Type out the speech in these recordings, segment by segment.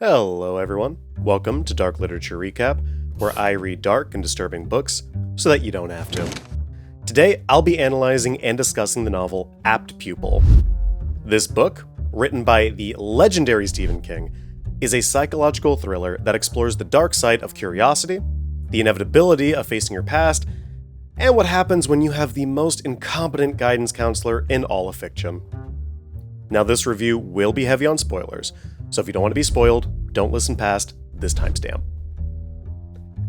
Hello everyone, welcome to Dark Literature Recap, where I read dark and disturbing books so that you don't have to. Today, I'll be analyzing and discussing the novel Apt Pupil. This book, written by the legendary Stephen King, is a psychological thriller that explores the dark side of curiosity, the inevitability of facing your past, and what happens when you have the most incompetent guidance counselor in all of fiction. Now, this review will be heavy on spoilers, so if you don't want to be spoiled, don't listen past this timestamp.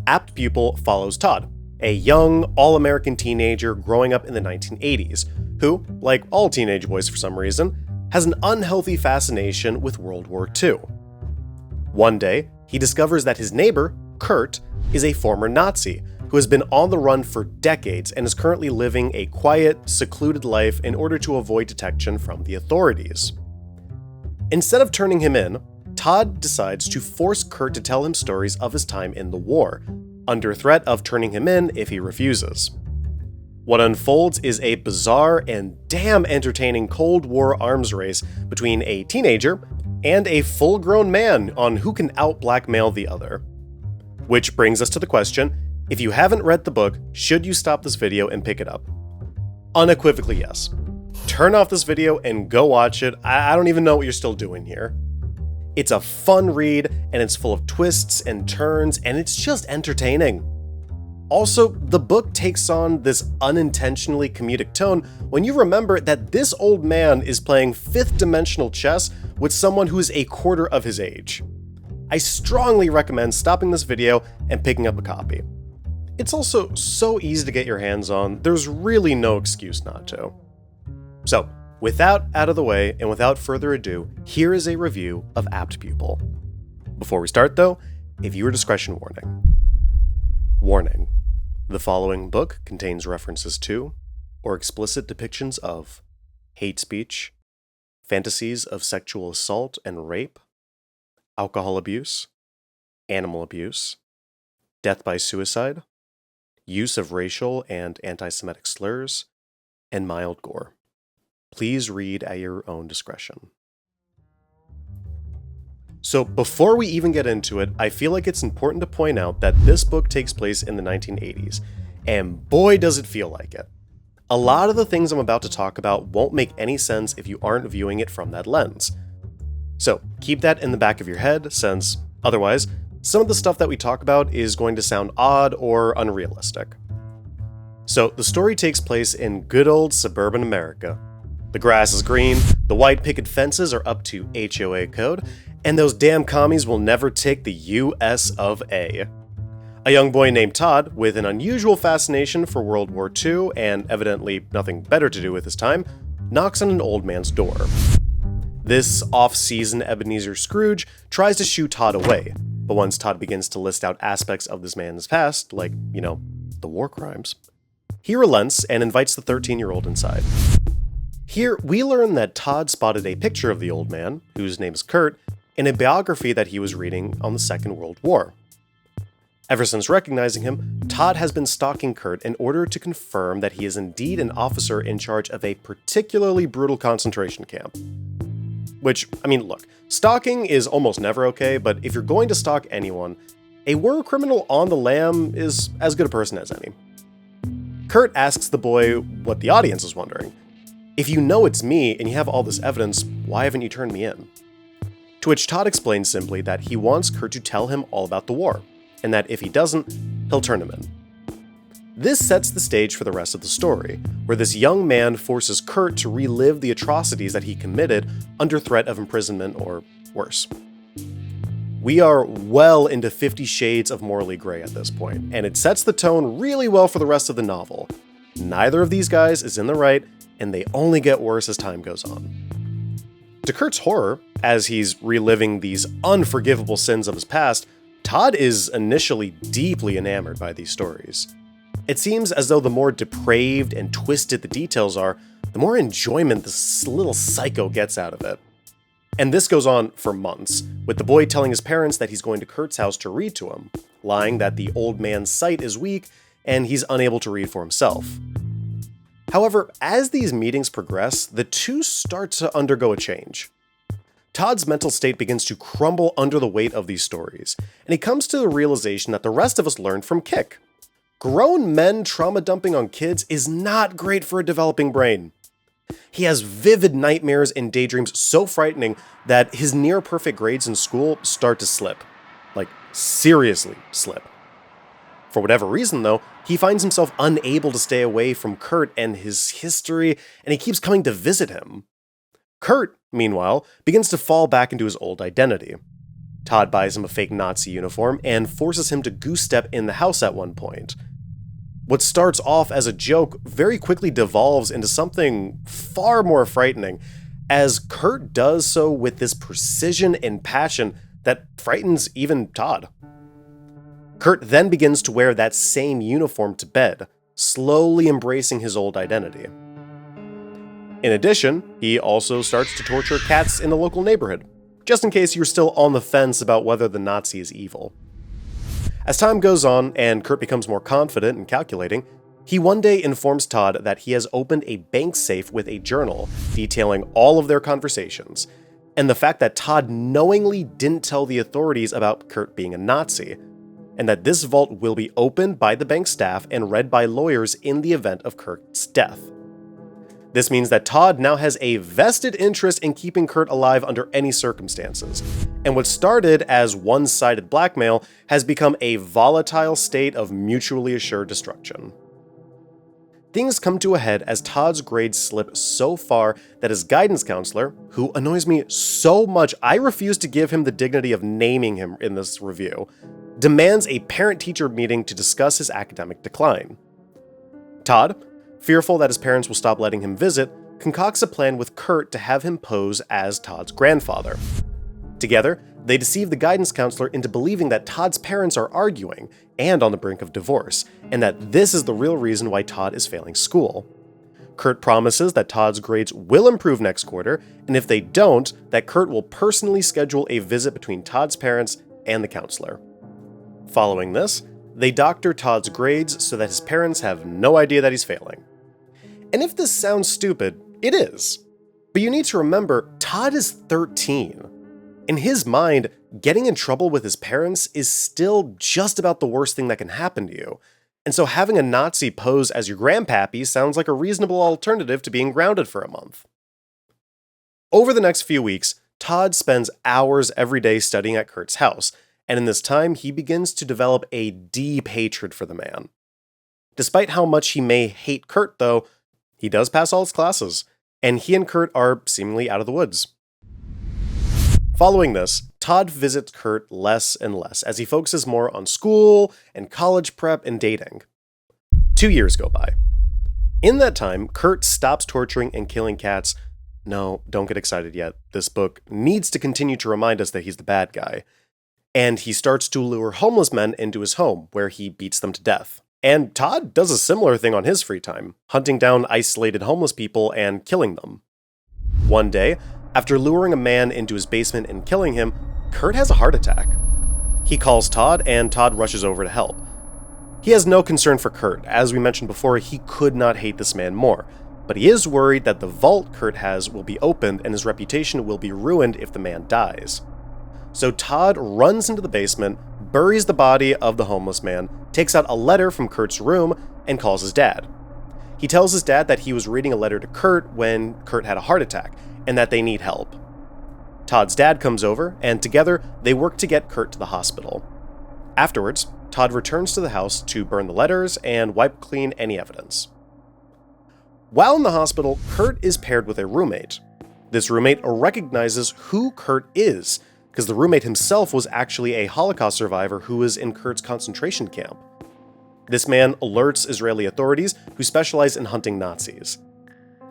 Apt Pupil follows Todd, a young, all-American teenager growing up in the 1980s, who, like all teenage boys for some reason, has an unhealthy fascination with World War II. One day, he discovers that his neighbor, Kurt, is a former Nazi who has been on the run for decades and is currently living a quiet, secluded life in order to avoid detection from the authorities. Instead of turning him in, Todd decides to force Kurt to tell him stories of his time in the war, under threat of turning him in if he refuses. What unfolds is a bizarre and damn entertaining Cold War arms race between a teenager and a full-grown man on who can out-blackmail the other. Which brings us to the question, if you haven't read the book, should you stop this video and pick it up? Unequivocally yes. Turn off this video and go watch it. I don't even know what you're still doing here. It's a fun read, and it's full of twists and turns, and it's just entertaining. Also, the book takes on this unintentionally comedic tone when you remember that this old man is playing fifth-dimensional chess with someone who is a quarter of his age. I strongly recommend stopping this video and picking up a copy. It's also so easy to get your hands on, there's really no excuse not to. So, with that out of the way, and without further ado, here is a review of Apt Pupil. Before we start though, a viewer discretion warning. Warning. The following book contains references to, or explicit depictions of, hate speech, fantasies of sexual assault and rape, alcohol abuse, animal abuse, death by suicide, use of racial and anti-Semitic slurs, and mild gore. Please read at your own discretion. So before we even get into it, I feel like it's important to point out that this book takes place in the 1980s, and boy does it feel like it. A lot of the things I'm about to talk about won't make any sense if you aren't viewing it from that lens. So keep that in the back of your head, since otherwise, some of the stuff that we talk about is going to sound odd or unrealistic. So the story takes place in good old suburban America. The grass is green, the white picket fences are up to HOA code, and those damn commies will never take the US of A. A young boy named Todd, with an unusual fascination for World War II and evidently nothing better to do with his time, knocks on an old man's door. This off-season Ebenezer Scrooge tries to shoo Todd away, but once Todd begins to list out aspects of this man's past, like, the war crimes, he relents and invites the 13-year-old inside. Here, we learn that Todd spotted a picture of the old man, whose name is Kurt, in a biography that he was reading on the Second World War. Ever since recognizing him, Todd has been stalking Kurt in order to confirm that he is indeed an officer in charge of a particularly brutal concentration camp. Which, look, stalking is almost never okay, but if you're going to stalk anyone, a war criminal on the lam is as good a person as any. Kurt asks the boy what the audience is wondering. If you know it's me and you have all this evidence, why haven't you turned me in? To which Todd explains simply that he wants Kurt to tell him all about the war, and that if he doesn't, he'll turn him in. This sets the stage for the rest of the story, where this young man forces Kurt to relive the atrocities that he committed under threat of imprisonment or worse. We are well into 50 Shades of Morally Grey at this point, and it sets the tone really well for the rest of the novel. Neither of these guys is in the right, and they only get worse as time goes on. To Kurt's horror, as he's reliving these unforgivable sins of his past, Todd is initially deeply enamored by these stories. It seems as though the more depraved and twisted the details are, the more enjoyment this little psycho gets out of it. And this goes on for months, with the boy telling his parents that he's going to Kurt's house to read to him, lying that the old man's sight is weak and he's unable to read for himself. However, as these meetings progress, the two start to undergo a change. Todd's mental state begins to crumble under the weight of these stories, and he comes to the realization that the rest of us learned from Kick. Grown men trauma dumping on kids is not great for a developing brain. He has vivid nightmares and daydreams so frightening that his near-perfect grades in school start to slip. Like, seriously slip. For whatever reason, though, he finds himself unable to stay away from Kurt and his history, and he keeps coming to visit him. Kurt, meanwhile, begins to fall back into his old identity. Todd buys him a fake Nazi uniform and forces him to goose-step in the house at one point. What starts off as a joke very quickly devolves into something far more frightening, as Kurt does so with this precision and passion that frightens even Todd. Kurt then begins to wear that same uniform to bed, slowly embracing his old identity. In addition, he also starts to torture cats in the local neighborhood, just in case you're still on the fence about whether the Nazi is evil. As time goes on and Kurt becomes more confident and calculating, he one day informs Todd that he has opened a bank safe with a journal detailing all of their conversations, and the fact that Todd knowingly didn't tell the authorities about Kurt being a Nazi, and that this vault will be opened by the bank staff and read by lawyers in the event of Kurt's death. This means that Todd now has a vested interest in keeping Kurt alive under any circumstances, and what started as one-sided blackmail has become a volatile state of mutually assured destruction. Things come to a head as Todd's grades slip so far that his guidance counselor, who annoys me so much I refuse to give him the dignity of naming him in this review, demands a parent-teacher meeting to discuss his academic decline. Todd, fearful that his parents will stop letting him visit, concocts a plan with Kurt to have him pose as Todd's grandfather. Together, they deceive the guidance counselor into believing that Todd's parents are arguing and on the brink of divorce, and that this is the real reason why Todd is failing school. Kurt promises that Todd's grades will improve next quarter, and if they don't, that Kurt will personally schedule a visit between Todd's parents and the counselor. Following this, they doctor Todd's grades so that his parents have no idea that he's failing. And if this sounds stupid, it is. But you need to remember, Todd is 13. In his mind, getting in trouble with his parents is still just about the worst thing that can happen to you. And so having a Nazi pose as your grandpappy sounds like a reasonable alternative to being grounded for a month. Over the next few weeks, Todd spends hours every day studying at Kurt's house, and in this time, he begins to develop a deep hatred for the man. Despite how much he may hate Kurt, though, he does pass all his classes, and he and Kurt are seemingly out of the woods. Following this, Todd visits Kurt less and less as he focuses more on school and college prep and dating. 2 years go by. In that time, Kurt stops torturing and killing cats. No, don't get excited yet. This book needs to continue to remind us that he's the bad guy. And he starts to lure homeless men into his home, where he beats them to death. And Todd does a similar thing on his free time, hunting down isolated homeless people and killing them. One day, after luring a man into his basement and killing him, Kurt has a heart attack. He calls Todd, and Todd rushes over to help. He has no concern for Kurt. As we mentioned before, he could not hate this man more, but he is worried that the vault Kurt has will be opened and his reputation will be ruined if the man dies. So Todd runs into the basement, buries the body of the homeless man, takes out a letter from Kurt's room, and calls his dad. He tells his dad that he was reading a letter to Kurt when Kurt had a heart attack, and that they need help. Todd's dad comes over, and together they work to get Kurt to the hospital. Afterwards, Todd returns to the house to burn the letters and wipe clean any evidence. While in the hospital, Kurt is paired with a roommate. This roommate recognizes who Kurt is, because the roommate himself was actually a Holocaust survivor who was in Kurt's concentration camp. This man alerts Israeli authorities who specialize in hunting Nazis.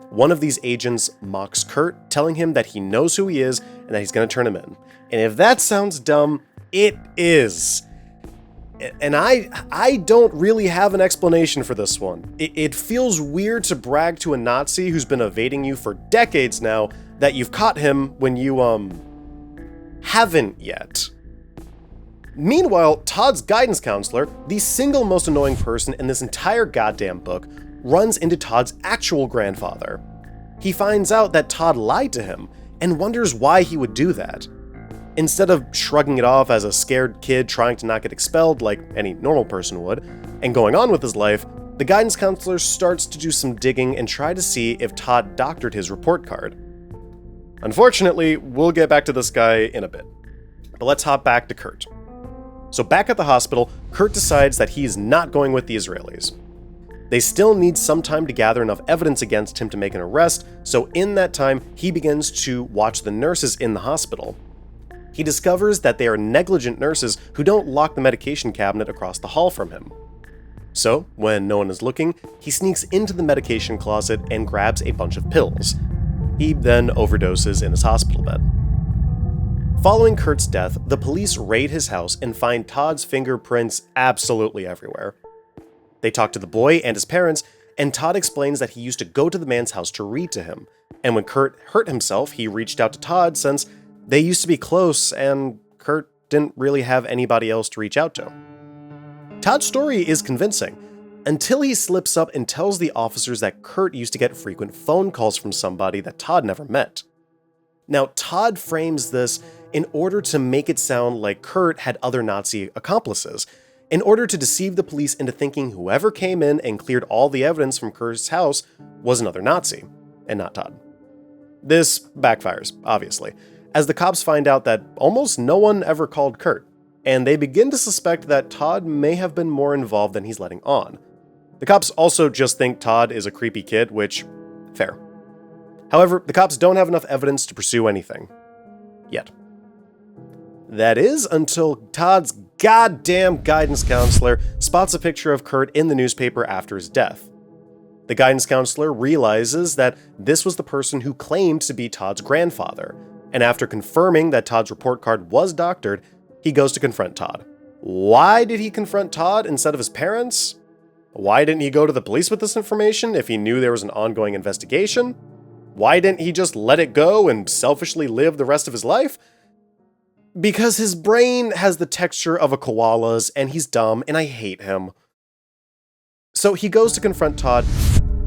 One of these agents mocks Kurt, telling him that he knows who he is and that he's going to turn him in. And if that sounds dumb, it is. And I don't really have an explanation for this one. It feels weird to brag to a Nazi who's been evading you for decades now that you've caught him when you, haven't yet. Meanwhile, Todd's guidance counselor, the single most annoying person in this entire goddamn book, runs into Todd's actual grandfather. He finds out that Todd lied to him, and wonders why he would do that. Instead of shrugging it off as a scared kid trying to not get expelled like any normal person would, and going on with his life, the guidance counselor starts to do some digging and try to see if Todd doctored his report card. Unfortunately, we'll get back to this guy in a bit. But let's hop back to Kurt. So back at the hospital, Kurt decides that he is not going with the Israelis. They still need some time to gather enough evidence against him to make an arrest, so in that time, he begins to watch the nurses in the hospital. He discovers that they are negligent nurses who don't lock the medication cabinet across the hall from him. So, when no one is looking, he sneaks into the medication closet and grabs a bunch of pills. He then overdoses in his hospital bed. Following Kurt's death, the police raid his house and find Todd's fingerprints absolutely everywhere. They talk to the boy and his parents, and Todd explains that he used to go to the man's house to read to him, and when Kurt hurt himself, he reached out to Todd since they used to be close and Kurt didn't really have anybody else to reach out to. Todd's story is convincing, until he slips up and tells the officers that Kurt used to get frequent phone calls from somebody that Todd never met. Now, Todd frames this in order to make it sound like Kurt had other Nazi accomplices, in order to deceive the police into thinking whoever came in and cleared all the evidence from Kurt's house was another Nazi, and not Todd. This backfires, obviously, as the cops find out that almost no one ever called Kurt, and they begin to suspect that Todd may have been more involved than he's letting on. The cops also just think Todd is a creepy kid, which, fair. However, the cops don't have enough evidence to pursue anything. Yet. That is until Todd's goddamn guidance counselor spots a picture of Kurt in the newspaper after his death. The guidance counselor realizes that this was the person who claimed to be Todd's grandfather, and after confirming that Todd's report card was doctored, he goes to confront Todd. Why did he confront Todd instead of his parents? Why didn't he go to the police with this information if he knew there was an ongoing investigation? Why didn't he just let it go and selfishly live the rest of his life? Because his brain has the texture of a koala's and he's dumb and I hate him. So he goes to confront Todd,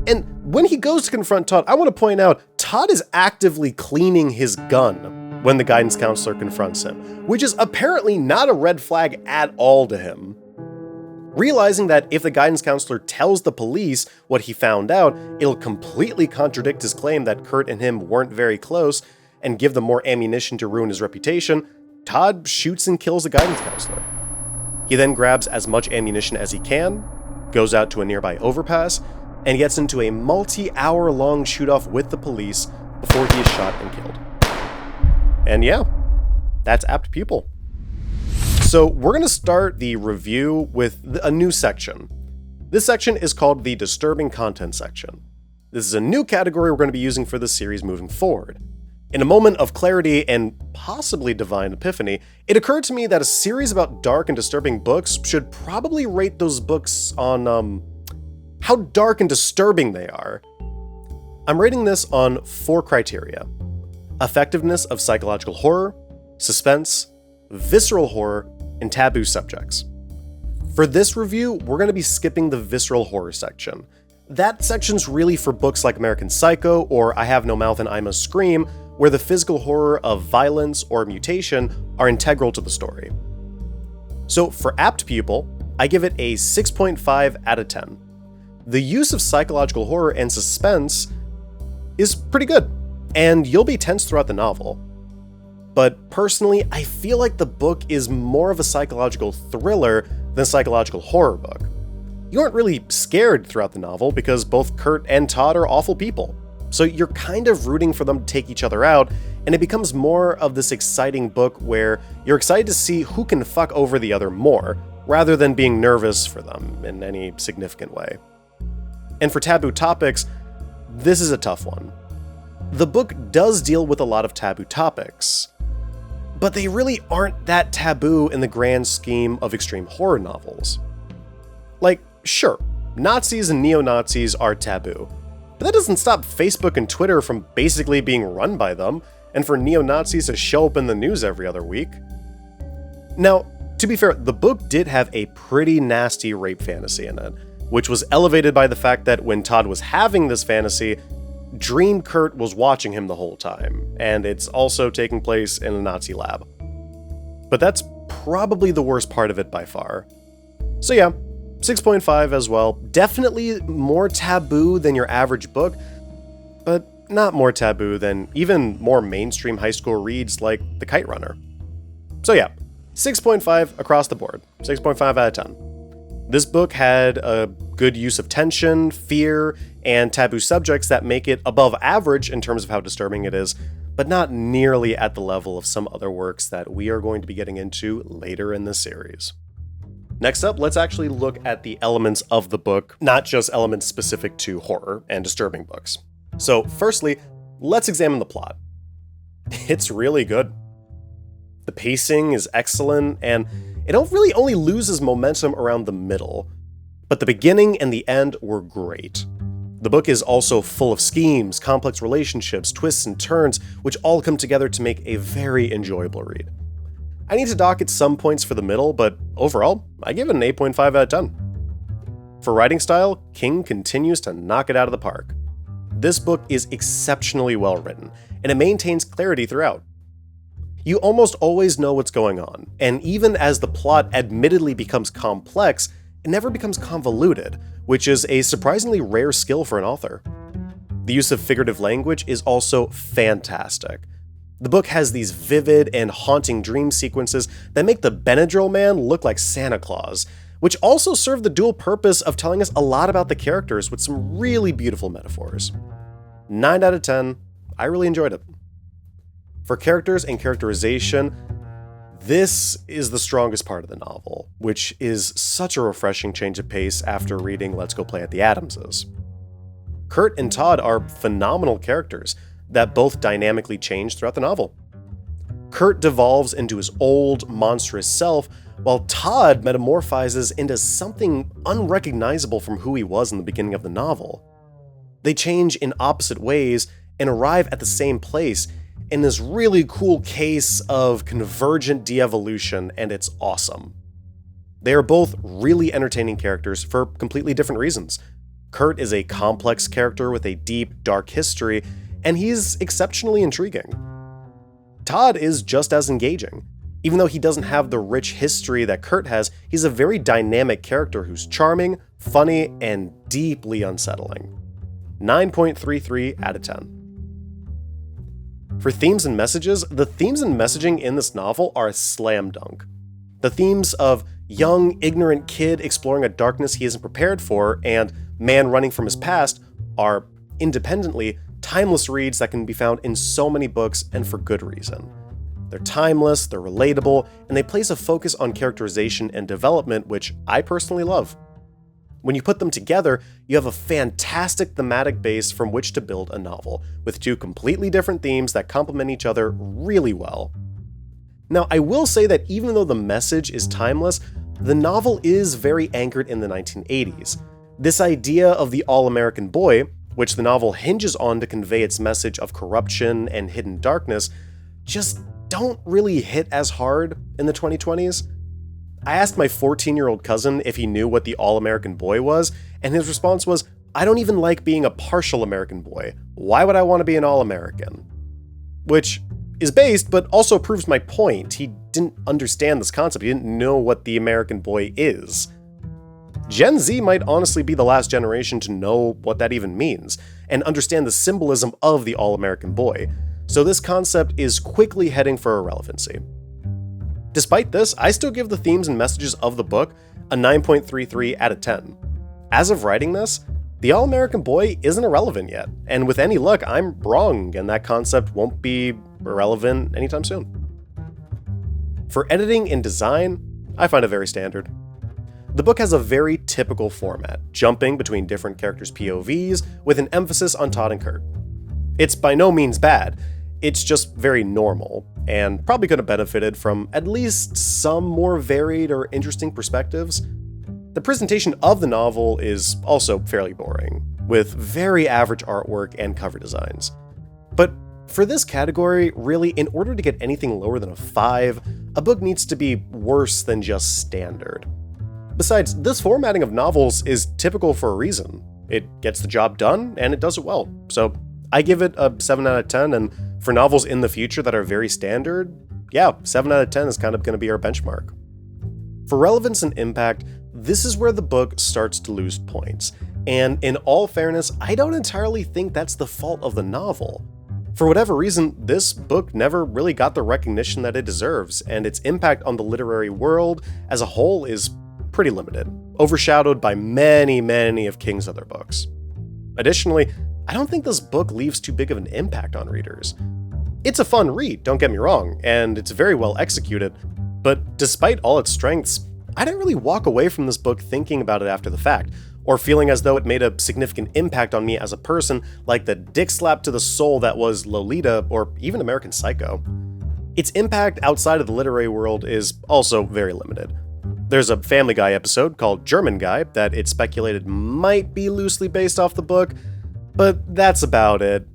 and when he goes to confront Todd, I want to point out, Todd is actively cleaning his gun when the guidance counselor confronts him, which is apparently not a red flag at all to him. Realizing that if the guidance counselor tells the police what he found out, it'll completely contradict his claim that Kurt and him weren't very close and give them more ammunition to ruin his reputation, Todd shoots and kills the guidance counselor. He then grabs as much ammunition as he can, goes out to a nearby overpass, and gets into a multi-hour-long shoot-off with the police before he is shot and killed. And yeah, that's Apt Pupil. So we're going to start the review with a new section. This section is called the Disturbing Content section. This is a new category we're going to be using for this series moving forward. In a moment of clarity and possibly divine epiphany, it occurred to me that a series about dark and disturbing books should probably rate those books on, how dark and disturbing they are. I'm rating this on 4 criteria: effectiveness of psychological horror, suspense, visceral horror, and taboo subjects. For this review, we're going to be skipping the visceral horror section. That section's really for books like American Psycho or I Have No Mouth and I Must Scream, where the physical horror of violence or mutation are integral to the story. So for Apt Pupil, I give it a 6.5 out of 10. The use of psychological horror and suspense is pretty good, and you'll be tense throughout the novel. But personally, I feel like the book is more of a psychological thriller than a psychological horror book. You aren't really scared throughout the novel because both Kurt and Todd are awful people. So you're kind of rooting for them to take each other out, and it becomes more of this exciting book where you're excited to see who can fuck over the other more, rather than being nervous for them in any significant way. And for taboo topics, this is a tough one. The book does deal with a lot of taboo topics, but they really aren't that taboo in the grand scheme of extreme horror novels. Like, sure, Nazis and neo-Nazis are taboo, but that doesn't stop Facebook and Twitter from basically being run by them, and for neo-Nazis to show up in the news every other week. Now, to be fair, the book did have a pretty nasty rape fantasy in it, which was elevated by the fact that when Todd was having this fantasy, Dream Kurt was watching him the whole time, and it's also taking place in a Nazi lab. But that's probably the worst part of it by far. So yeah, 6.5 as well. Definitely more taboo than your average book, but not more taboo than even more mainstream high school reads like The Kite Runner. So yeah, 6.5 across the board. 6.5 out of 10. This book had a good use of tension, fear, and taboo subjects that make it above average in terms of how disturbing it is, but not nearly at the level of some other works that we are going to be getting into later in this series. Next up, let's actually look at the elements of the book, not just elements specific to horror and disturbing books. So firstly, let's examine the plot. It's really good. The pacing is excellent, and it really only loses momentum around the middle, but the beginning and the end were great. The book is also full of schemes, complex relationships, twists and turns, which all come together to make a very enjoyable read. I need to dock it some points for the middle, but overall, I give it an 8.5 out of 10. For writing style, King continues to knock it out of the park. This book is exceptionally well written, and it maintains clarity throughout. You almost always know what's going on, and even as the plot admittedly becomes complex, it never becomes convoluted, which is a surprisingly rare skill for an author. The use of figurative language is also fantastic. The book has these vivid and haunting dream sequences that make the Benadryl Man look like Santa Claus, which also serve the dual purpose of telling us a lot about the characters with some really beautiful metaphors. 9 out of 10, I really enjoyed it. For characters and characterization, this is the strongest part of the novel, which is such a refreshing change of pace after reading Let's Go Play at the Adamses. Kurt and Todd are phenomenal characters that both dynamically change throughout the novel. Kurt devolves into his old, monstrous self, while Todd metamorphizes into something unrecognizable from who he was in the beginning of the novel. They change in opposite ways and arrive at the same place in this really cool case of convergent de-evolution, and it's awesome. They are both really entertaining characters for completely different reasons. Kurt is a complex character with a deep, dark history, and he's exceptionally intriguing. Todd is just as engaging. Even though he doesn't have the rich history that Kurt has, he's a very dynamic character who's charming, funny, and deeply unsettling. 9.33 out of 10. For themes and messages, the themes and messaging in this novel are a slam dunk. The themes of young, ignorant kid exploring a darkness he isn't prepared for and man running from his past are, independently, timeless reads that can be found in so many books, and for good reason. They're timeless, they're relatable, and they place a focus on characterization and development, which I personally love. When you put them together, you have a fantastic thematic base from which to build a novel, with two completely different themes that complement each other really well. Now, I will say that even though the message is timeless, the novel is very anchored in the 1980s. This idea of the all-American boy, which the novel hinges on to convey its message of corruption and hidden darkness, just don't really hit as hard in the 2020s. I asked my 14-year-old cousin if he knew what the all-American boy was, and his response was, "I don't even like being a partial American boy. Why would I want to be an all-American?" Which is based, but also proves my point. He didn't understand this concept. He didn't know what the American boy is. Gen Z might honestly be the last generation to know what that even means, and understand the symbolism of the all-American boy, so this concept is quickly heading for irrelevancy. Despite this, I still give the themes and messages of the book a 9.33 out of 10. As of writing this, the all-American boy isn't irrelevant yet, and with any luck, I'm wrong and that concept won't be irrelevant anytime soon. For editing and design, I find it very standard. The book has a very typical format, jumping between different characters' POVs with an emphasis on Todd and Kurt. It's by no means bad, it's just very normal, and probably could have benefited from at least some more varied or interesting perspectives. The presentation of the novel is also fairly boring, with very average artwork and cover designs. But for this category, really, in order to get anything lower than a 5, a book needs to be worse than just standard. Besides, this formatting of novels is typical for a reason. It gets the job done, and it does it well, so I give it a 7 out of 10, and for novels in the future that are very standard, yeah, 7 out of 10 is kind of going to be our benchmark. For relevance and impact, this is where the book starts to lose points. And in all fairness, I don't entirely think that's the fault of the novel. For whatever reason, this book never really got the recognition that it deserves, and its impact on the literary world as a whole is pretty limited, overshadowed by many of King's other books. Additionally, I don't think this book leaves too big of an impact on readers. It's a fun read, don't get me wrong, and it's very well executed, but despite all its strengths, I didn't really walk away from this book thinking about it after the fact, or feeling as though it made a significant impact on me as a person, like the dick slap to the soul that was Lolita or even American Psycho. Its impact outside of the literary world is also very limited. There's a Family Guy episode called German Guy that it's speculated might be loosely based off the book, but that's about it.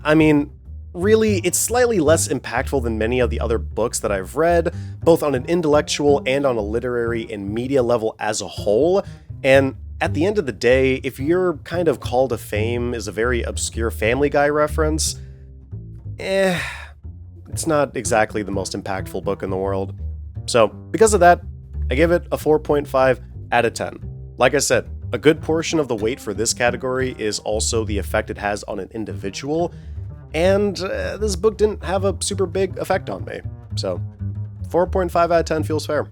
I mean, really, it's slightly less impactful than many of the other books that I've read, both on an intellectual and on a literary and media level as a whole, and at the end of the day, if your kind of call to fame is a very obscure Family Guy reference, it's not exactly the most impactful book in the world. So, because of that, I give it a 4.5 out of 10. Like I said, a good portion of the weight for this category is also the effect it has on an individual, and this book didn't have a super big effect on me. So, 4.5 out of 10 feels fair.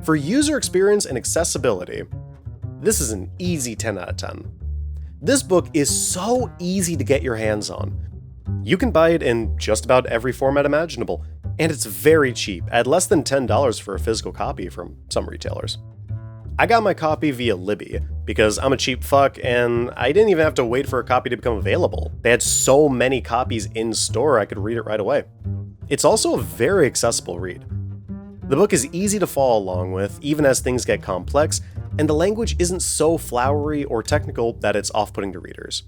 For user experience and accessibility, this is an easy 10 out of 10. This book is so easy to get your hands on. You can buy it in just about every format imaginable, and it's very cheap, at less than $10 for a physical copy from some retailers. I got my copy via Libby, because I'm a cheap fuck and I didn't even have to wait for a copy to become available. They had so many copies in store I could read it right away. It's also a very accessible read. The book is easy to follow along with, even as things get complex, and the language isn't so flowery or technical that it's off-putting to readers.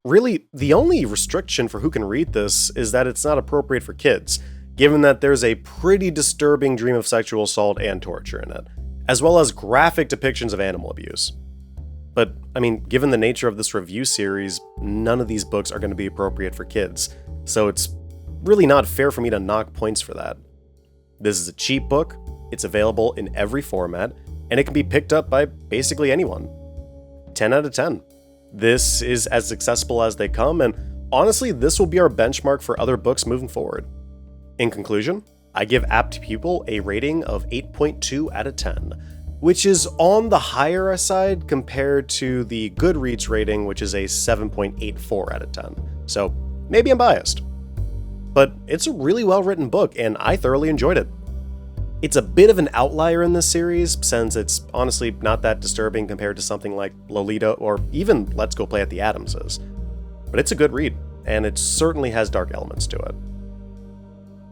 Really, the only restriction for who can read this is that it's not appropriate for kids, given that there's a pretty disturbing dream of sexual assault and torture in it, as well as graphic depictions of animal abuse. But, I mean, given the nature of this review series, none of these books are going to be appropriate for kids, so it's really not fair for me to knock points for that. This is a cheap book, it's available in every format, and it can be picked up by basically anyone. 10 out of 10. This is as accessible as they come, and honestly, this will be our benchmark for other books moving forward. In conclusion, I give Apt Pupil a rating of 8.2 out of 10, which is on the higher side compared to the Goodreads rating, which is a 7.84 out of 10. So maybe I'm biased. But it's a really well-written book, and I thoroughly enjoyed it. It's a bit of an outlier in this series, since it's honestly not that disturbing compared to something like Lolita or even Let's Go Play at the Addamses. But it's a good read, and it certainly has dark elements to it.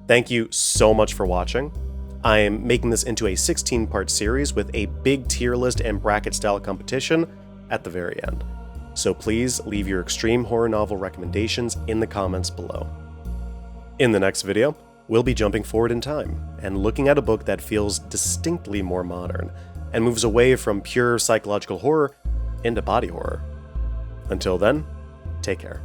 Thank you so much for watching. I am making this into a 16-part series with a big tier list and bracket-style competition at the very end. So please leave your extreme horror novel recommendations in the comments below. In the next video, we'll be jumping forward in time and looking at a book that feels distinctly more modern and moves away from pure psychological horror into body horror. Until then, take care.